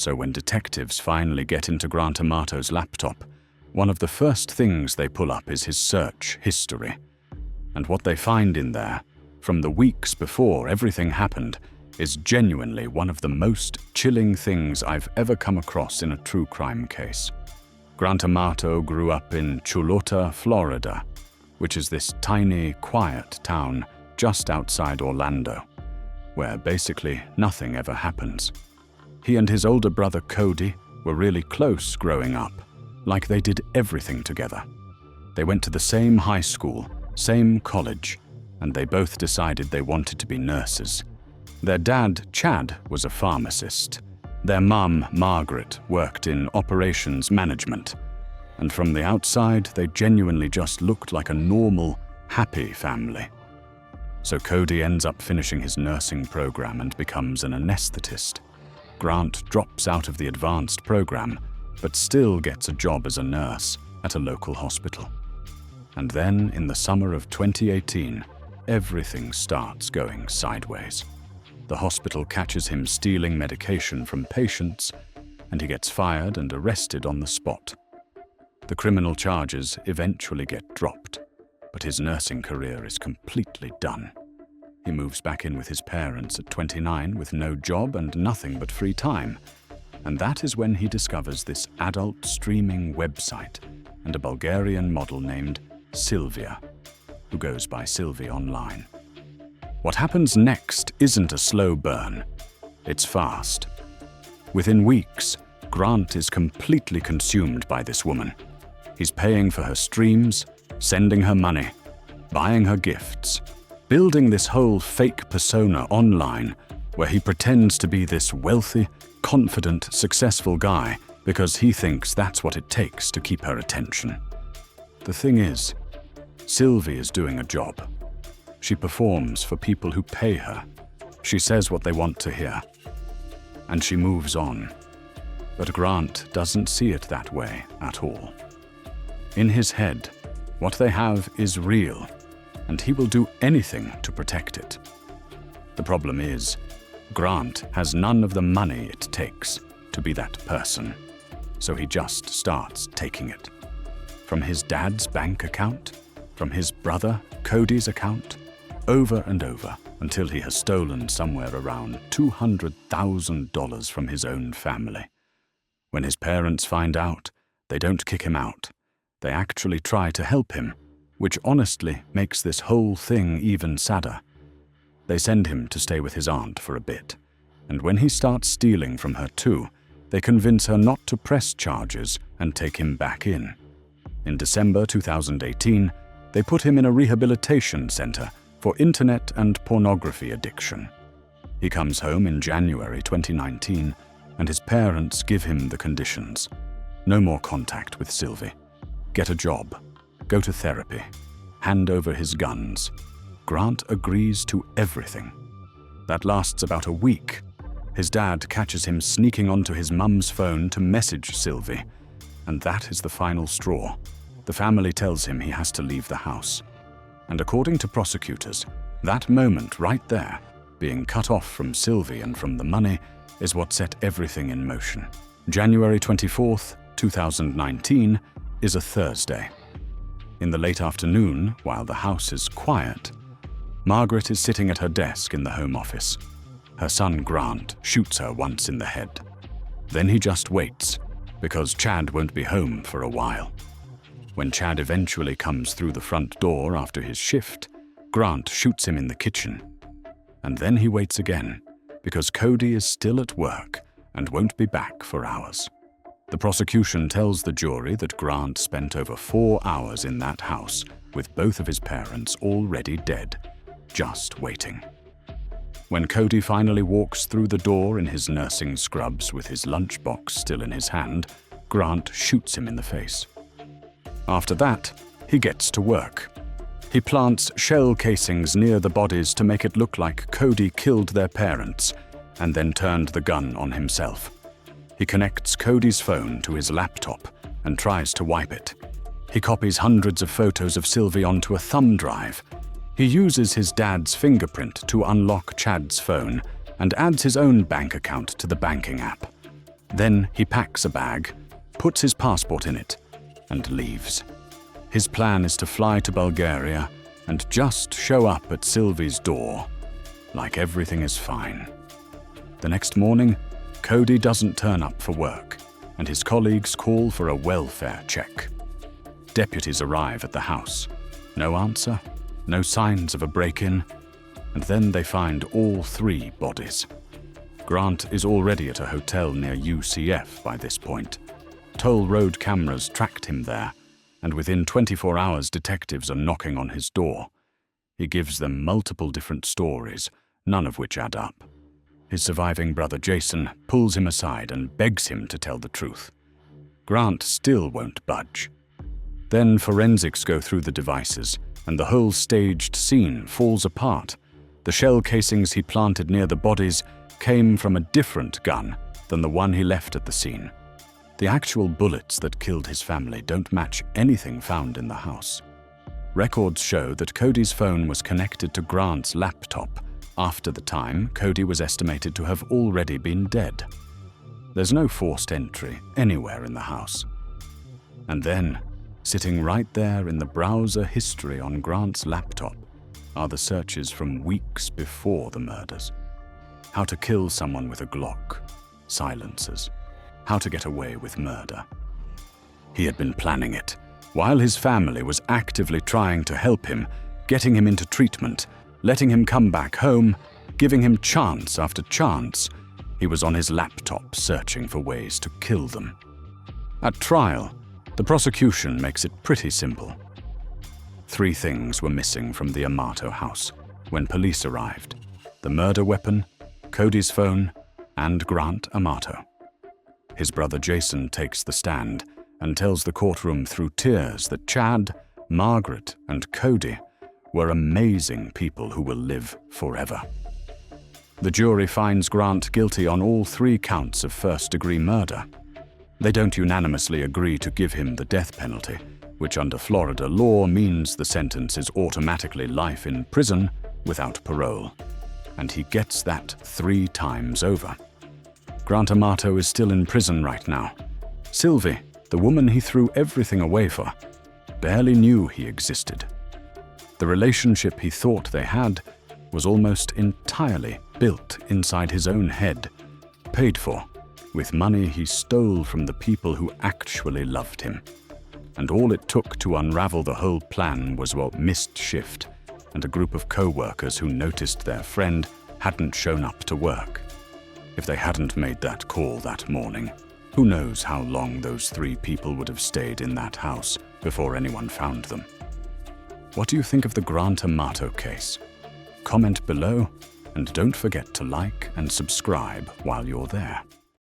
So when detectives finally get into Grant Amato's laptop, one of the first things they pull up is his search history. And what they find in there, from the weeks before everything happened, is genuinely one of the most chilling things I've ever come across in a true crime case. Grant Amato grew up in Chulota, Florida, which is this tiny, quiet town just outside Orlando, where basically nothing ever happens. He and his older brother Cody were really close growing up, like they did everything together. They went to the same high school, same college, and they both decided they wanted to be nurses. Their dad, Chad, was a pharmacist. Their mum, Margaret, worked in operations management. And from the outside, they genuinely just looked like a normal, happy family. So Cody ends up finishing his nursing program and becomes an anesthetist. Grant drops out of the advanced program, but still gets a job as a nurse at a local hospital. And then, in the summer of 2018, everything starts going sideways. The hospital catches him stealing medication from patients, and he gets fired and arrested on the spot. The criminal charges eventually get dropped, but his nursing career is completely done. He moves back in with his parents at 29 with no job and nothing but free time. And that is when he discovers this adult streaming website and a Bulgarian model named Sylvia, who goes by Sylvie online. What happens next isn't a slow burn, it's fast. Within weeks, Grant is completely consumed by this woman. He's paying for her streams, sending her money, buying her gifts, building this whole fake persona online where he pretends to be this wealthy, confident, successful guy because he thinks that's what it takes to keep her attention. The thing is, Sylvie is doing a job. She performs for people who pay her. She says what they want to hear. And she moves on. But Grant doesn't see it that way at all. In his head, what they have is real, and he will do anything to protect it. The problem is, Grant has none of the money it takes to be that person, so he just starts taking it. From his dad's bank account, from his brother Cody's account, over and over, until he has stolen somewhere around $200,000 from his own family. When his parents find out, they don't kick him out. They actually try to help him, which honestly makes this whole thing even sadder. They send him to stay with his aunt for a bit, and when he starts stealing from her too, they convince her not to press charges and take him back in. In December 2018, they put him in a rehabilitation center for internet and pornography addiction. He comes home in January 2019, and his parents give him the conditions. No more contact with Sylvie. Get a job. Go to therapy. Hand over his guns. Grant agrees to everything. That lasts about a week. His dad catches him sneaking onto his mum's phone to message Sylvie, and that is the final straw. The family tells him he has to leave the house. And according to prosecutors, that moment right there, being cut off from Sylvie and from the money, is what set everything in motion. January 24th, 2019 is a Thursday. In the late afternoon, while the house is quiet, Margaret is sitting at her desk in the home office. Her son Grant shoots her once in the head. Then he just waits, because Chad won't be home for a while. When Chad eventually comes through the front door after his shift, Grant shoots him in the kitchen. And then he waits again, because Cody is still at work and won't be back for hours. The prosecution tells the jury that Grant spent over 4 hours in that house with both of his parents already dead, just waiting. When Cody finally walks through the door in his nursing scrubs with his lunchbox still in his hand, Grant shoots him in the face. After that, he gets to work. He plants shell casings near the bodies to make it look like Cody killed their parents and then turned the gun on himself. He connects Cody's phone to his laptop and tries to wipe it. He copies hundreds of photos of Sylvie onto a thumb drive. He uses his dad's fingerprint to unlock Chad's phone and adds his own bank account to the banking app. Then he packs a bag, puts his passport in it, and leaves. His plan is to fly to Bulgaria and just show up at Sylvie's door, like everything is fine. The next morning, Cody doesn't turn up for work, and his colleagues call for a welfare check. Deputies arrive at the house. No answer, no signs of a break-in, and then they find all 3 bodies. Grant is already at a hotel near UCF by this point. Toll road cameras tracked him there, and within 24 hours detectives are knocking on his door. He gives them multiple different stories, none of which add up. His surviving brother Jason pulls him aside and begs him to tell the truth. Grant still won't budge. Then forensics go through the devices, and the whole staged scene falls apart. The shell casings he planted near the bodies came from a different gun than the one he left at the scene. The actual bullets that killed his family don't match anything found in the house. Records show that Cody's phone was connected to Grant's laptop after the time Cody was estimated to have already been dead. There's no forced entry anywhere in the house. And then, sitting right there in the browser history on Grant's laptop, are the searches from weeks before the murders. How to kill someone with a Glock, silencers, how to get away with murder. He had been planning it, while his family was actively trying to help him, getting him into treatment, letting him come back home, giving him chance after chance. He was on his laptop searching for ways to kill them. At trial, the prosecution makes it pretty simple. 3 things were missing from the Amato house when police arrived: the murder weapon, Cody's phone, and Grant Amato. His brother Jason takes the stand and tells the courtroom through tears that Chad, Margaret, and Cody were amazing people who will live forever. The jury finds Grant guilty on all 3 counts of first-degree murder. They don't unanimously agree to give him the death penalty, which under Florida law means the sentence is automatically life in prison without parole. And he gets that 3 times over. Grant Amato is still in prison right now. Sylvie, the woman he threw everything away for, barely knew he existed. The relationship he thought they had was almost entirely built inside his own head, paid for with money he stole from the people who actually loved him. And all it took to unravel the whole plan was a missed shift and a group of co-workers who noticed their friend hadn't shown up to work. If they hadn't made that call that morning, who knows how long those 3 people would have stayed in that house before anyone found them. What do you think of the Grant Amato case? Comment below, and don't forget to like and subscribe while you're there.